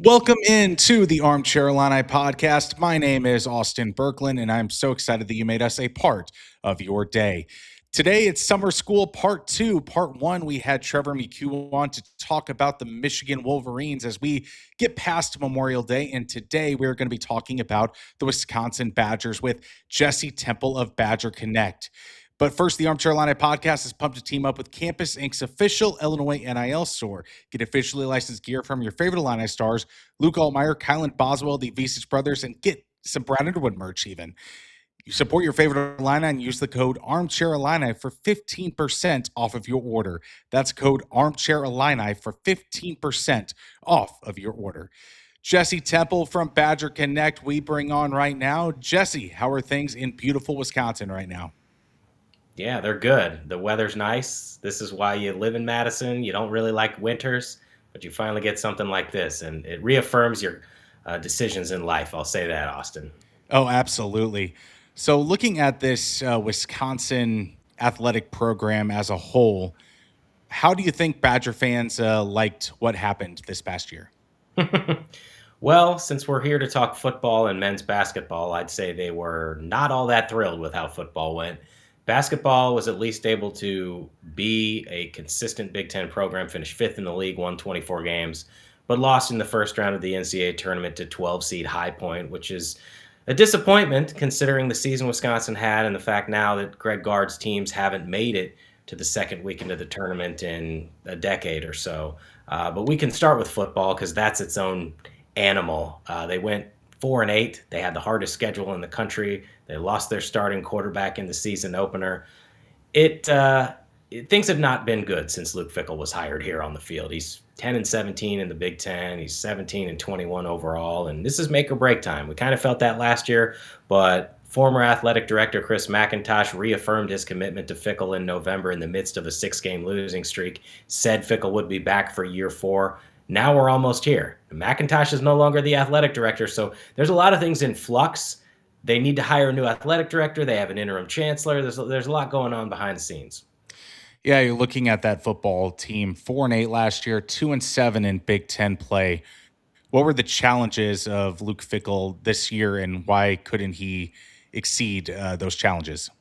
Welcome into the Armchair Illini Podcast. My name is Austin Burklund, and I'm so excited that you made us a part of your day. Today, it's Summer School Part 2. Part 1, we had Trevor McHugh on to talk about the Michigan Wolverines as we get past Memorial Day. And today, we're going to be talking about the Wisconsin Badgers with Jesse Temple of Badger Connect. But first, the Armchair Illini Podcast is pumped to team up with Campus Inc.'s official Illinois NIL store. Get officially licensed gear from your favorite Illini stars, Luke Altmaier, Kylan Boswell, the Visich brothers, and get some Brad Underwood merch even. You support your favorite Illini and use the code Armchair Illini for 15% off of your order. That's code Armchair Illini for 15% off of your order. Jesse Temple from Badger Connect, we bring on right now. Jesse, how are things in beautiful Wisconsin right now? Yeah, they're good. The weather's nice. This is why you live in Madison. You don't really like winters, but you finally get something like this, and it reaffirms your decisions in life. I'll say that, Austin. Oh, absolutely. So, looking at this Wisconsin athletic program as a whole, how do you think Badger fans liked what happened this past year? Well, since we're here to talk football and men's basketball, I'd say they were not all that thrilled with how football went. Basketball was at least able to be a consistent Big Ten program, finished fifth in the league, won 24 games, but lost in the first round of the NCAA tournament to 12 seed High Point, which is a disappointment considering the season Wisconsin had and the fact now that Greg Gard's teams haven't made it to the second weekend of the tournament in a decade or so. But we can start with football because that's its own animal. They went 4-8. They had the hardest schedule in the country. They lost their starting quarterback in the season opener. Things have not been good since Luke Fickell was hired here on the field. He's 10-17 in the Big Ten. He's 17-21 overall, and this is make or break time. We kind of felt that last year, but former athletic director Chris McIntosh reaffirmed his commitment to Fickell in November in the midst of a 6-game losing streak, said Fickell would be back for year 4. Now we're almost here. McIntosh is no longer the athletic director, so there's a lot of things in flux. They need to hire a new athletic director. They have an interim chancellor. There's a lot going on behind the scenes. Yeah, you're looking at that football team 4-8 last year, 2-7 in Big Ten play. What were the challenges of Luke Fickell this year, and why couldn't he exceed those challenges?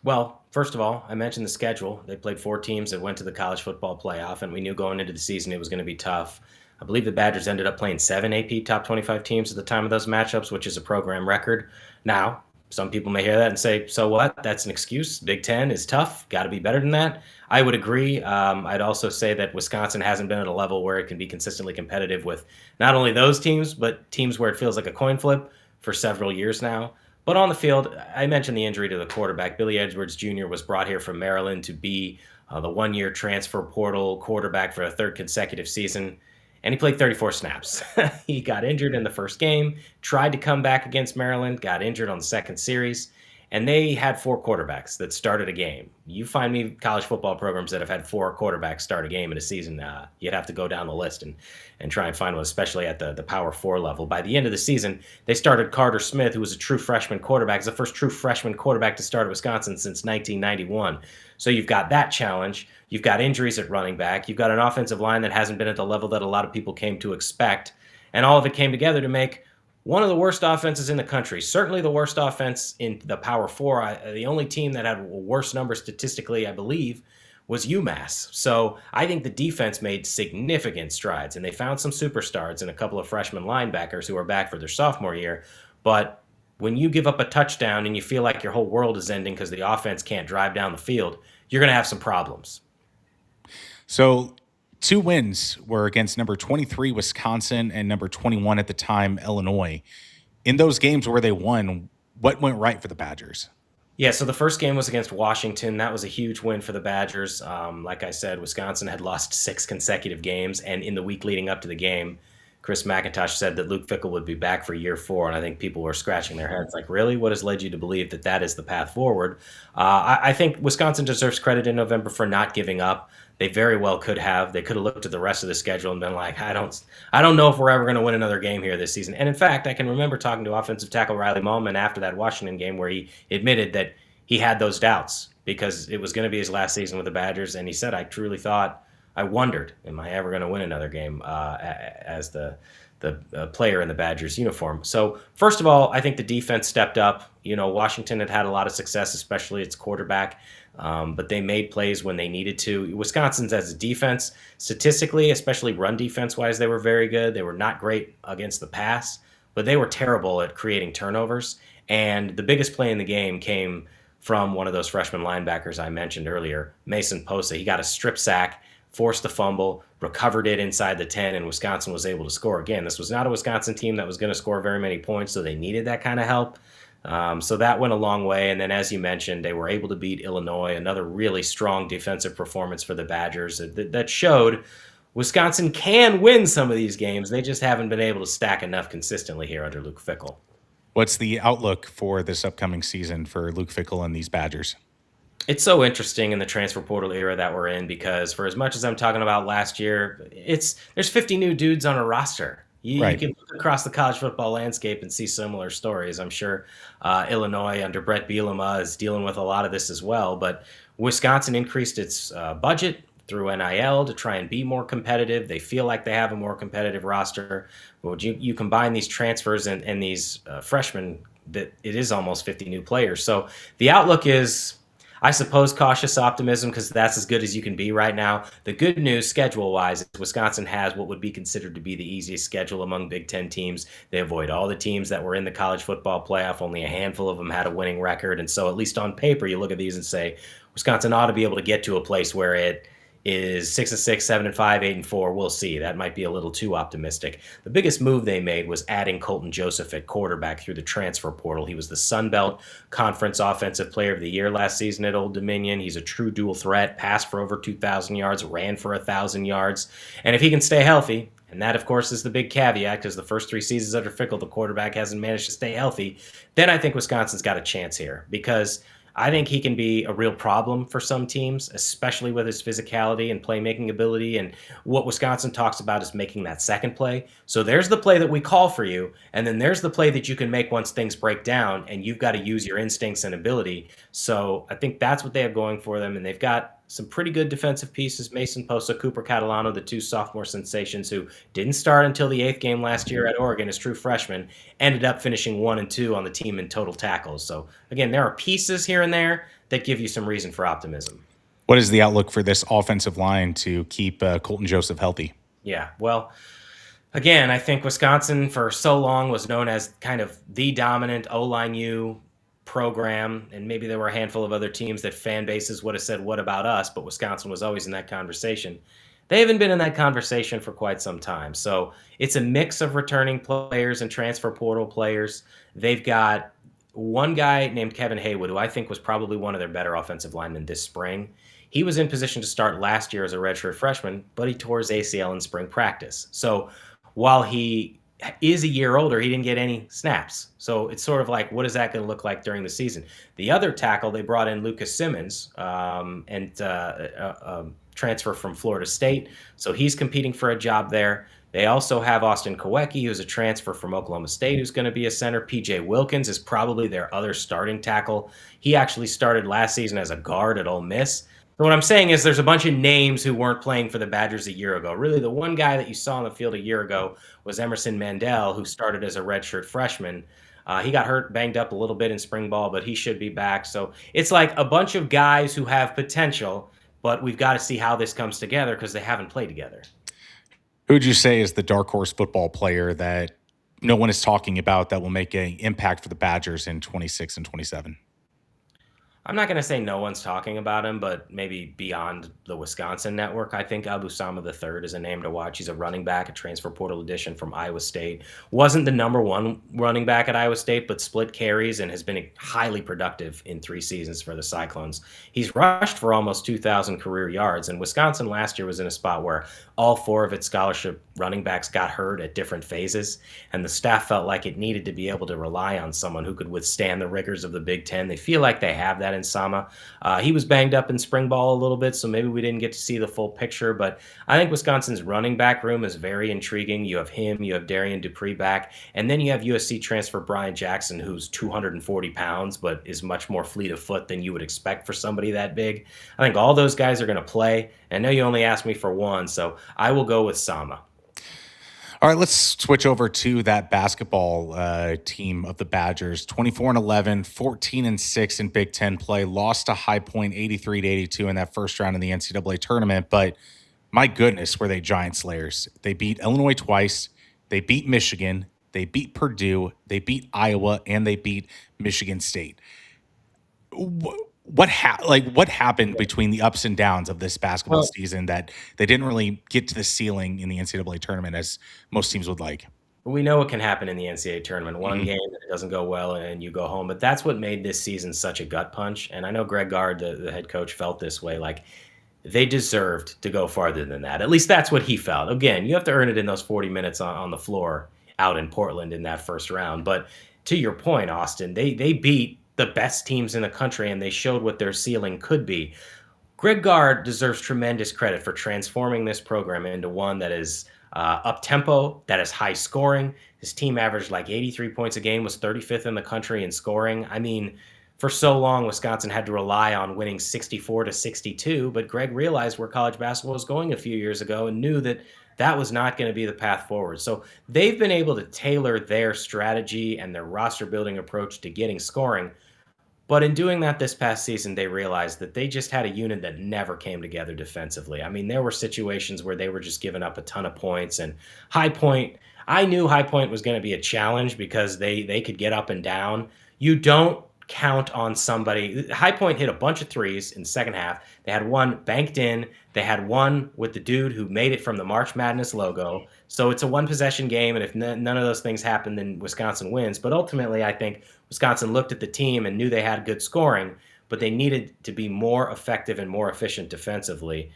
Well, first of all, I mentioned the schedule. They played 4 teams that went to the college football playoff, and we knew going into the season it was going to be tough. I believe the Badgers ended up playing 7 AP top 25 teams at the time of those matchups, which is a program record. Now, some people may hear that and say, so what? That's an excuse. Big Ten is tough. Got to be better than that. I would agree. I'd also say that Wisconsin hasn't been at a level where it can be consistently competitive with not only those teams, but teams where it feels like a coin flip for several years now. But on the field, I mentioned the injury to the quarterback. Billy Edwards Jr. was brought here from Maryland to be the one-year transfer portal quarterback for a third consecutive season, and he played 34 snaps. He got injured in the first game, tried to come back against Maryland, got injured on the second series, and they had 4 quarterbacks that started a game. You find me college football programs that have had 4 quarterbacks start a game in a season, you'd have to go down the list and try and find one, especially at the Power 4 level. By the end of the season, they started Carter Smith, who was a true freshman quarterback. He's the first true freshman quarterback to start at Wisconsin since 1991. So you've got that challenge. You've got injuries at running back. You've got an offensive line that hasn't been at the level that a lot of people came to expect. And all of it came together to make one of the worst offenses in the country, certainly the worst offense in the Power 4. The only team that had worse numbers statistically, I believe, was UMass. So I think the defense made significant strides, and they found some superstars and a couple of freshman linebackers who are back for their sophomore year. But when you give up a touchdown and you feel like your whole world is ending because the offense can't drive down the field, you're going to have some problems. So 2 wins were against number 23 Wisconsin and number 21 at the time Illinois. In those games where they won, what went right for the Badgers? Yeah, so the first game was against Washington. That was a huge win for the Badgers. Like I said, Wisconsin had lost 6 consecutive games, and in the week leading up to the game, Chris McIntosh said that Luke Fickell would be back for year 4, and I think people were scratching their heads like, really? What has led you to believe that that is the path forward? I think Wisconsin deserves credit in November for not giving up. They very well could have. They could have looked at the rest of the schedule and been like, I don't know if we're ever going to win another game here this season. And in fact, I can remember talking to offensive tackle Riley Mullman after that Washington game where he admitted that he had those doubts because it was going to be his last season with the Badgers. And he said, I truly thought I wondered, am I ever going to win another game as the player in the Badgers uniform? So first of all, I think the defense stepped up. Washington had a lot of success, especially its quarterback, but they made plays when they needed to. Wisconsin's as a defense, statistically, especially run defense wise, they were very good. They were not great against the pass, but they were terrible at creating turnovers. And the biggest play in the game came from one of those freshman linebackers I mentioned earlier, Mason Posa. He got a strip sack, forced a fumble, recovered it inside the 10, and Wisconsin was able to score. Again, this was not a Wisconsin team that was going to score very many points, so they needed that kind of help. So that went a long way. And then, as you mentioned, they were able to beat Illinois, another really strong defensive performance for the Badgers that showed Wisconsin can win some of these games. They just haven't been able to stack enough consistently here under Luke Fickell. What's the outlook for this upcoming season for Luke Fickell and these Badgers? It's so interesting in the transfer portal era that we're in, because for as much as I'm talking about last year, there's 50 new dudes on a roster. You can look across the college football landscape and see similar stories. I'm sure Illinois under Brett Bielema is dealing with a lot of this as well. But Wisconsin increased its budget through NIL to try and be more competitive. They feel like they have a more competitive roster. But you combine these transfers and these freshmen, that it is almost 50 new players. So the outlook is, I suppose, cautious optimism, because that's as good as you can be right now. The good news schedule-wise is Wisconsin has what would be considered to be the easiest schedule among Big Ten teams. They avoid all the teams that were in the college football playoff. Only a handful of them had a winning record. And so at least on paper, you look at these and say, Wisconsin ought to be able to get to a place where it is 6-6, 7-5, 8-4. We'll see. That might be a little too optimistic. The biggest move they made was adding Colton Joseph at quarterback through the transfer portal. He was the Sun Belt Conference Offensive Player of the Year last season at Old Dominion. He's a true dual threat, passed for over 2,000 yards, ran for 1,000 yards. And if he can stay healthy, and that, of course, is the big caveat, because the first 3 seasons under Fickell, the quarterback hasn't managed to stay healthy, then I think Wisconsin's got a chance here, because I think he can be a real problem for some teams, especially with his physicality and playmaking ability. And what Wisconsin talks about is making that second play. So there's the play that we call for you, and then there's the play that you can make once things break down, and you've got to use your instincts and ability. So I think that's what they have going for them, and they've got some pretty good defensive pieces. Mason Posa, Cooper Catalano, the 2 sophomore sensations who didn't start until the 8th game last year at Oregon as true freshmen, ended up finishing 1 and 2 on the team in total tackles. So again, there are pieces here and there that give you some reason for optimism. What is the outlook for this offensive line to keep Colton Joseph healthy? Yeah, well, again, I think Wisconsin for so long was known as kind of the dominant O-line U program, and maybe there were a handful of other teams that fan bases would have said, what about us? But Wisconsin was always in that conversation. They haven't been in that conversation for quite some time. So it's a mix of returning players and transfer portal players. They've got one guy named Kevin Haywood, who I think was probably one of their better offensive linemen this spring. He was in position to start last year as a redshirt freshman, but he tore his ACL in spring practice. So while he is a year older, he didn't get any snaps. So it's sort of like, what is that going to look like during the season? The other tackle, they brought in Lucas Simmons, transfer from Florida State. So he's competing for a job there. They also have Austin Kowecki, who's a transfer from Oklahoma State, who's going to be a center. P.J. Wilkins is probably their other starting tackle. He actually started last season as a guard at Ole Miss. So what I'm saying is there's a bunch of names who weren't playing for the Badgers a year ago. Really, the one guy that you saw on the field a year ago was Emerson Mandel, who started as a redshirt freshman. He got hurt, banged up a little bit in spring ball, but he should be back. So it's like a bunch of guys who have potential, but we've got to see how this comes together because they haven't played together. Who would you say is the dark horse football player that no one is talking about that will make an impact for the Badgers in 26 and 27? I'm not going to say no one's talking about him, but maybe beyond the Wisconsin network, I think Abu Sama III is a name to watch. He's a running back, a transfer portal addition from Iowa State. Wasn't the number 1 running back at Iowa State, but split carries and has been highly productive in 3 seasons for the Cyclones. He's rushed for almost 2,000 career yards, and Wisconsin last year was in a spot where all 4 of its scholarship running backs got hurt at different phases, and the staff felt like it needed to be able to rely on someone who could withstand the rigors of the Big Ten. They feel like they have that in Sama. He was banged up in spring ball a little bit, so maybe we didn't get to see the full picture. But I think Wisconsin's running back room is very intriguing. You have him, you have Darian Dupree back, and then you have USC transfer Brian Jackson, who's 240 pounds, but is much more fleet of foot than you would expect for somebody that big. I think all those guys are going to play. And I know you only asked me for one, so I will go with Sama. All right, let's switch over to that basketball team of the Badgers. 24-11, 14-6 in Big Ten play. Lost to High Point 83-82 in that first round in the NCAA tournament. But my goodness, were they giant slayers. They beat Illinois twice. They beat Michigan. They beat Purdue. They beat Iowa. And they beat Michigan State. What happened between the ups and downs of this basketball season that they didn't really get to the ceiling in the NCAA tournament as most teams would like? We know what can happen in the NCAA tournament. One game that it doesn't go well and you go home. But that's what made this season such a gut punch. And I know Greg Gard, the head coach, felt this way. Like, they deserved to go farther than that. At least that's what he felt. Again, you have to earn it in those 40 minutes on the floor out in Portland in that first round. But to your point, Austin, they beat the best teams in the country, and they showed what their ceiling could be. Greg Gard deserves tremendous credit for transforming this program into one that is up-tempo, that is high scoring. His team averaged like 83 points a game, was 35th in the country in scoring. I mean, for so long, Wisconsin had to rely on winning 64-62, but Greg realized where college basketball was going a few years ago and knew that that was not going to be the path forward. So they've been able to tailor their strategy and their roster building approach to getting scoring. But in doing that this past season, they realized that they just had a unit that never came together defensively. I mean, there were situations where they were just giving up a ton of points. And High Point, I knew High Point was going to be a challenge because they could get up and down. You don't count on somebody. High Point hit a bunch of threes in the second half. They had one banked in. They had one with the dude who made it from the March Madness logo. So it's a one-possession game, and if none of those things happen, then Wisconsin wins. But ultimately, I think Wisconsin looked at the team and knew they had good scoring, but they needed to be more effective and more efficient defensively.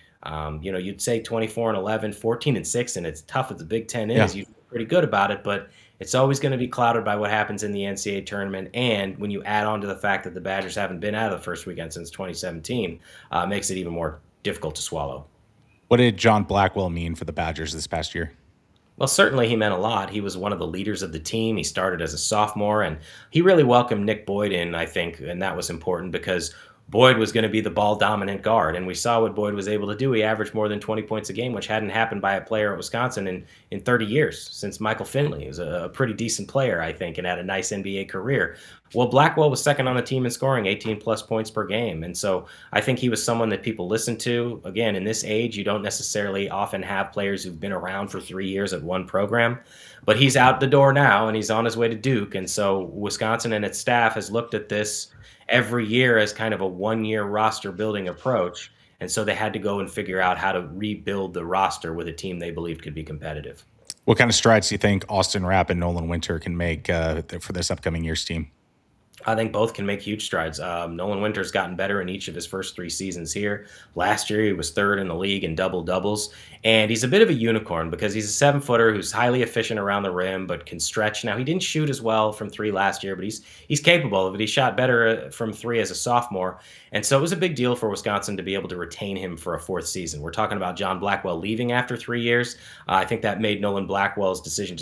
You'd say 24-11, 14-6, and it's tough as the Big Ten is. Yeah. You feel pretty good about it, but it's always going to be clouded by what happens in the NCAA tournament. And when you add on to the fact that the Badgers haven't been out of the first weekend since 2017, makes it even more difficult to swallow. What did John Blackwell mean for the Badgers this past year? Well, certainly he meant a lot. He was one of the leaders of the team. He started as a sophomore, and he really welcomed Nick Boyd in, I think, and that was important because Boyd was going to be the ball-dominant guard, and we saw what Boyd was able to do. He averaged more than 20 points a game, which hadn't happened by a player at Wisconsin in 30 years, since Michael Finley. He was a pretty decent player, I think, and had a nice NBA career. Well, Blackwell was second on the team in scoring, 18-plus points per game, and so I think he was someone that people listened to. Again, in this age, you don't necessarily often have players who've been around for 3 years at one program, but he's out the door now, and he's on his way to Duke, and so Wisconsin and its staff has looked at this every year as kind of a one-year roster building approach. And so they had to go and figure out how to rebuild the roster with a team they believed could be competitive. What kind of strides do you think Austin Rapp and Nolan Winter can make for this upcoming year's team? I think both can make huge strides. Nolan Winter's gotten better in each of his first 3 seasons here. Last year, he was third in the league in double-doubles. And he's a bit of a unicorn because he's a 7-footer who's highly efficient around the rim but can stretch. Now, he didn't shoot as well from 3 last year, but he's capable of it. He shot better from 3 as a sophomore. And so it was a big deal for Wisconsin to be able to retain him for a 4th season. We're talking about John Blackwell leaving after 3 years. I think that made Nolan Winter's decision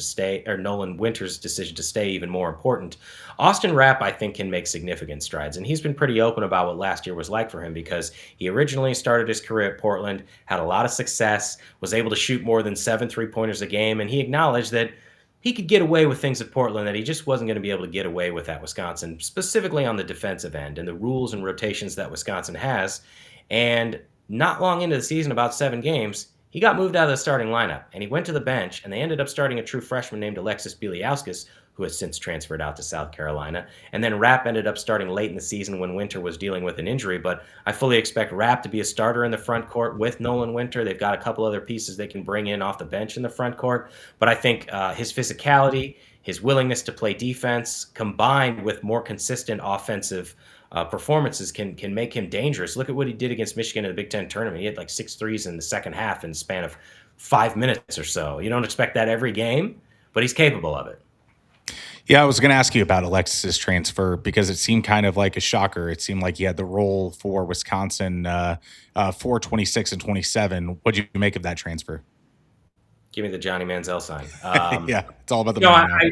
to stay even more important. Austin Rapp, I think, can make significant strides. And he's been pretty open about what last year was like for him because he originally started his career at Portland, had a lot of success, was able to shoot more than 7 3-pointers a game, and he acknowledged that he could get away with things at Portland that he just wasn't going to be able to get away with at Wisconsin, specifically on the defensive end and the rules and rotations that Wisconsin has. And not long into the season, about 7 games, he got moved out of the starting lineup, and he went to the bench, and they ended up starting a true freshman named Alexis Bieliauskas, who has since transferred out to South Carolina. And then Rapp ended up starting late in the season when Winter was dealing with an injury. But I fully expect Rapp to be a starter in the front court with Nolan Winter. They've got a couple other pieces they can bring in off the bench in the front court. But I think his physicality, his willingness to play defense, combined with more consistent offensive performances can make him dangerous. Look at what he did against Michigan in the Big Ten tournament. He had like 6 threes in the second half in the span of 5 minutes or so. You don't expect that every game, but he's capable of it. Yeah, I was going to ask you about Alexis's transfer because it seemed kind of like a shocker. It seemed like he had the role for Wisconsin for 26 and 27. What did you make of that transfer? Give me the Johnny Manziel sign. Yeah, it's all about the No, money I, now. I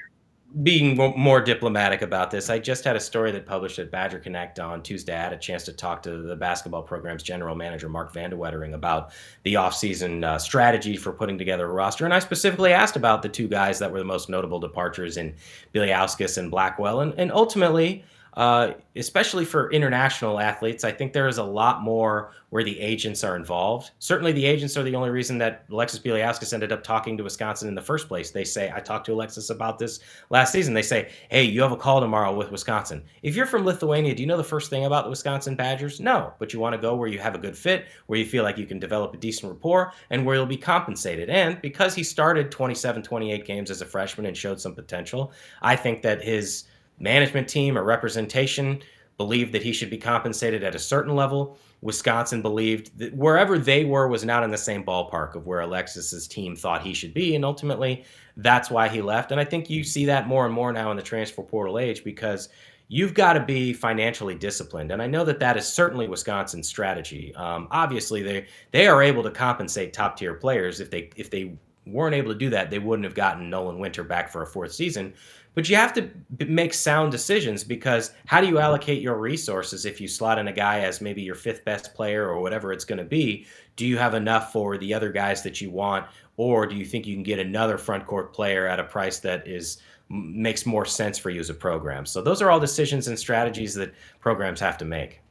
being more diplomatic about this, I just had a story that published at Badger Connect on Tuesday. I had a chance to talk to the basketball program's general manager, Mark Vandewettering, about the offseason strategy for putting together a roster. And I specifically asked about the two guys that were the most notable departures in Biliauskas and Blackwell. And ultimately, especially for international athletes, I think there is a lot more where the agents are involved. Certainly, the agents are the only reason that Alexis Biliauskas ended up talking to Wisconsin in the first place. They say, I talked to Alexis about this last season. They say, hey, you have a call tomorrow with Wisconsin. If you're from Lithuania, do you know the first thing about the Wisconsin Badgers? No, but you want to go where you have a good fit, where you feel like you can develop a decent rapport, and where you'll be compensated. And because he started 27, 28 games as a freshman and showed some potential, I think that his management team or representation believed that he should be compensated at a certain level. Wisconsin believed that wherever they were was not in the same ballpark of where Alexis's team thought he should be. And ultimately, that's why he left. And I think you see that more and more now in the transfer portal age because you've got to be financially disciplined. And I know that that is certainly Wisconsin's strategy. Obviously, they are able to compensate top tier players. If they weren't able to do that, they wouldn't have gotten Nolan Winter back for a fourth season. But you have to make sound decisions because how do you allocate your resources if you slot in a guy as maybe your fifth best player or whatever it's going to be? Do you have enough for the other guys that you want, or do you think you can get another front court player at a price that makes more sense for you as a program? So those are all decisions and strategies that programs have to make.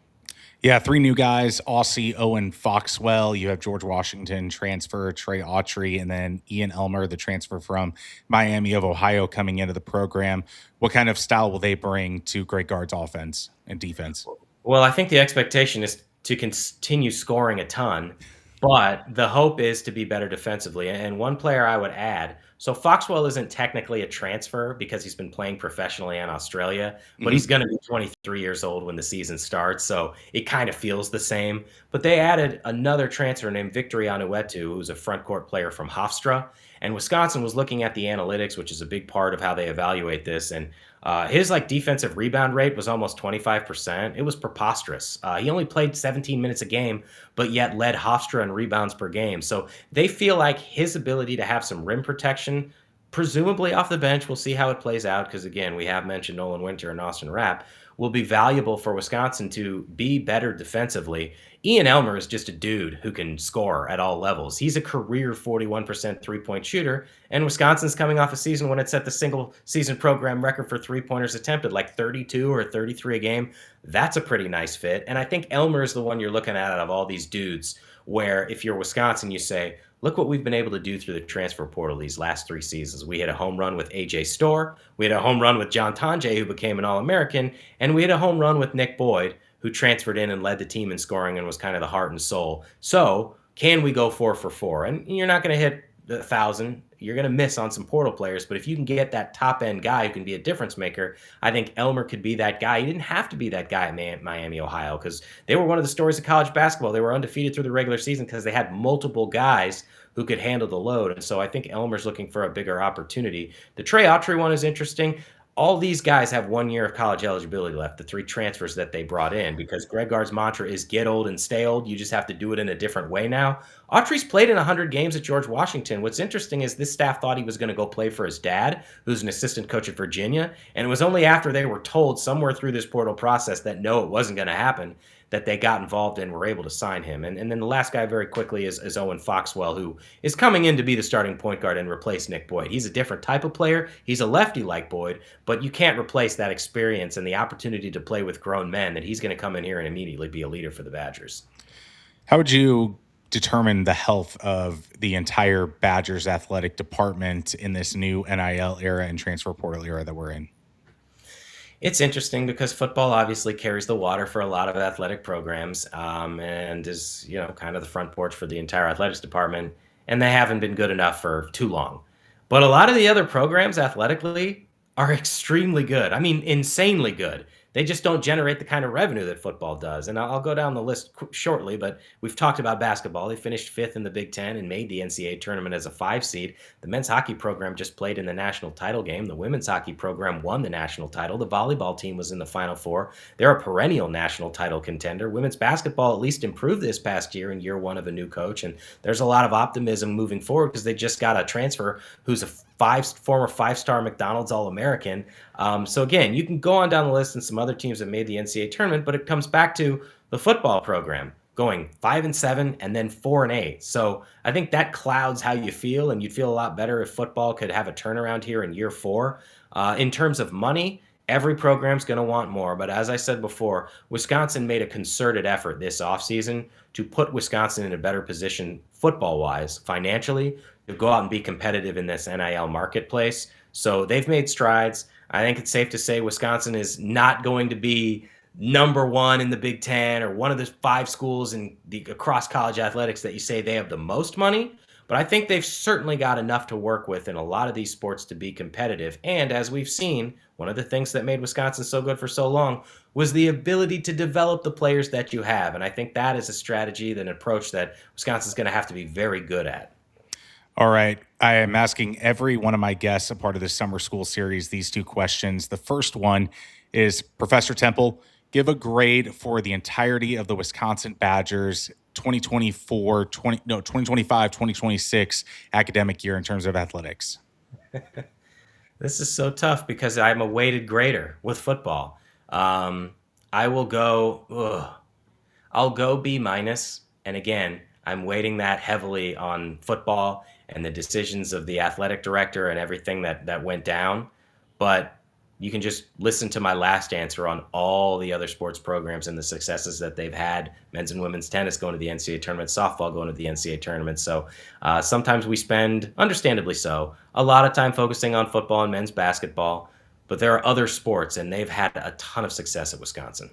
Yeah, three new guys: Aussie Owen Foxwell. You have George Washington transfer, Trey Autry, and then Ian Elmer, the transfer from Miami of Ohio, coming into the program. What kind of style will they bring to Greg Gard's offense and defense? Well, I think the expectation is to continue scoring a ton, but the hope is to be better defensively. And one player I would add, so Foxwell isn't technically a transfer because he's been playing professionally in Australia, but Mhm. he's going to be 23 years old when the season starts, so it kind of feels the same. But they added another transfer named Victory Anuetu, who's a front court player from Hofstra. And Wisconsin was looking at the analytics, which is a big part of how they evaluate this. And his defensive rebound rate was almost 25%. It was preposterous. He only played 17 minutes a game, but yet led Hofstra in rebounds per game. So they feel like his ability to have some rim protection, presumably off the bench, we'll see how it plays out. Because again, we have mentioned Nolan Winter and Austin Rapp, will be valuable for Wisconsin to be better defensively. Ian Elmer is just a dude who can score at all levels. He's a career 41% three-point shooter, and Wisconsin's coming off a season when it set the single season program record for three-pointers attempted, like 32 or 33 a game. That's a pretty nice fit. And I think Elmer is the one you're looking at out of all these dudes where if you're Wisconsin, you say, look what we've been able to do through the transfer portal these last three seasons. We hit a home run with AJ Storr. We had a home run with John Tonje, who became an All-American. And we had a home run with Nick Boyd, who transferred in and led the team in scoring and was kind of the heart and soul. So can we go 4 for 4? And you're not going to hit 1,000. You're going to miss on some portal players. But if you can get that top-end guy who can be a difference maker, I think Elmer could be that guy. He didn't have to be that guy at Miami, Ohio, because they were one of the stories of college basketball. They were undefeated through the regular season because they had multiple guys who could handle the load. And so I think Elmer's looking for a bigger opportunity. The Trey Autry one is interesting. All these guys have 1 year of college eligibility left, the three transfers that they brought in, because Greg Gard's mantra is get old and stay old. You just have to do it in a different way now. Autry's played in 100 games at George Washington. What's interesting is this staff thought he was going to go play for his dad, who's an assistant coach at Virginia. And it was only after they were told somewhere through this portal process that no, it wasn't going to happen, that they got involved and were able to sign him. And then the last guy very quickly is Owen Foxwell, who is coming in to be the starting point guard and replace Nick Boyd. He's a different type of player. He's a lefty like Boyd, but you can't replace that experience and the opportunity to play with grown men that he's going to come in here and immediately be a leader for the Badgers. How would you determine the health of the entire Badgers athletic department in this new NIL era and transfer portal era that we're in? It's interesting because football obviously carries the water for a lot of athletic programs, and is, kind of the front porch for the entire athletics department, and they haven't been good enough for too long. But a lot of the other programs athletically are extremely good. I mean, insanely good. they just don't generate the kind of revenue that football does. And I'll go down the list shortly, but we've talked about basketball. They finished fifth in the Big Ten and made the NCAA tournament as a 5 seed. The men's hockey program just played in the national title game. The women's hockey program won the national title. The volleyball team was in the Final Four. They're a perennial national title contender. Women's basketball at least improved this past year in year one of a new coach. And there's a lot of optimism moving forward because they just got a transfer who's a former 5-star McDonald's All-American. So again, you can go on down the list and some other teams that made the NCAA tournament, but it comes back to the football program going 5-7 and then 4-8. So I think that clouds how you feel, and you'd feel a lot better if football could have a turnaround here in year 4. In terms of money, every program's going to want more. But as I said before, Wisconsin made a concerted effort this offseason to put Wisconsin in a better position football-wise, financially, to go out and be competitive in this NIL marketplace. So they've made strides. I think it's safe to say Wisconsin is not going to be number 1 in the Big Ten or one of the 5 schools across college athletics that you say they have the most money. But I think they've certainly got enough to work with in a lot of these sports to be competitive. And as we've seen, one of the things that made Wisconsin so good for so long was the ability to develop the players that you have. And I think that is a strategy, an approach that Wisconsin's going to have to be very good at. All right. I am asking every one of my guests a part of this summer school series these 2 questions. The first one is, Professor Temple, give a grade for the entirety of the Wisconsin Badgers 2025-2026 academic year in terms of athletics. This is so tough because I'm a weighted grader with football. I will go, I'll go B-. And again, I'm weighting that heavily on football and the decisions of the athletic director and everything that went down. But you can just listen to my last answer on all the other sports programs and the successes that they've had. Men's and women's tennis going to the NCAA tournament, softball going to the NCAA tournament. So sometimes we spend, understandably so, a lot of time focusing on football and men's basketball. But there are other sports, and they've had a ton of success at Wisconsin.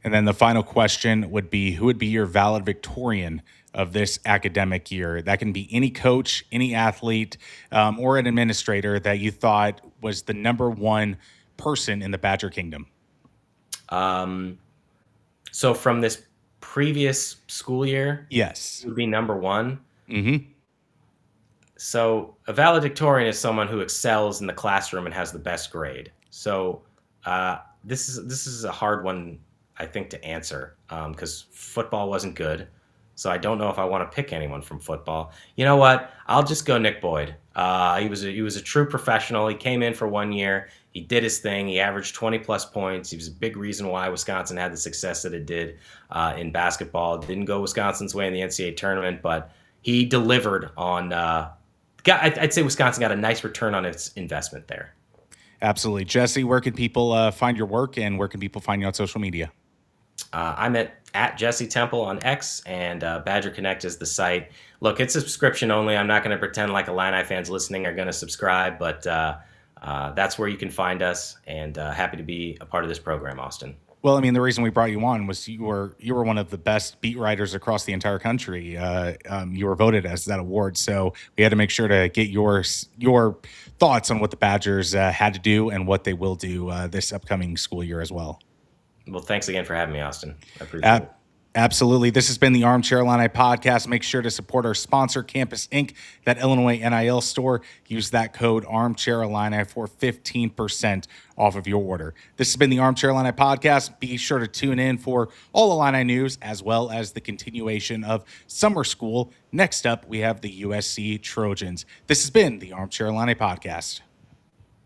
And then the final question would be, who would be your valedictorian of this academic year? That can be any coach, any athlete, or an administrator that you thought was the number 1 person in the Badger Kingdom. So from this previous school year, yes, it would be number 1. Mm-hmm. So a valedictorian is someone who excels in the classroom and has the best grade. So this is a hard one, I think, to answer because football wasn't good. So I don't know if I want to pick anyone from football. You know what? I'll just go Nick Boyd. He was a true professional. He came in for 1 year. He did his thing. He averaged 20-plus points. He was a big reason why Wisconsin had the success that it did in basketball. It didn't go Wisconsin's way in the NCAA tournament, but he delivered on I'd say Wisconsin got a nice return on its investment there. Absolutely. Jesse, where can people find your work, and where can people find you on social media? I'm at Jesse Temple on X, and Badger Connect is the site. Look, it's subscription only. I'm not going to pretend like Illini fans listening are going to subscribe, but that's where you can find us, and happy to be a part of this program, Austin. Well, I mean, the reason we brought you on was you were one of the best beat writers across the entire country. You were voted as that award, so we had to make sure to get your thoughts on what the Badgers had to do and what they will do this upcoming school year as well. Well, thanks again for having me, Austin. I appreciate it. Absolutely. This has been the Armchair Illini Podcast. Make sure to support our sponsor, Campus Inc., that Illinois NIL store. Use that code Armchair Illini for 15% off of your order. This has been the Armchair Illini Podcast. Be sure to tune in for all Illini news as well as the continuation of summer school. Next up, we have the USC Trojans. This has been the Armchair Illini Podcast.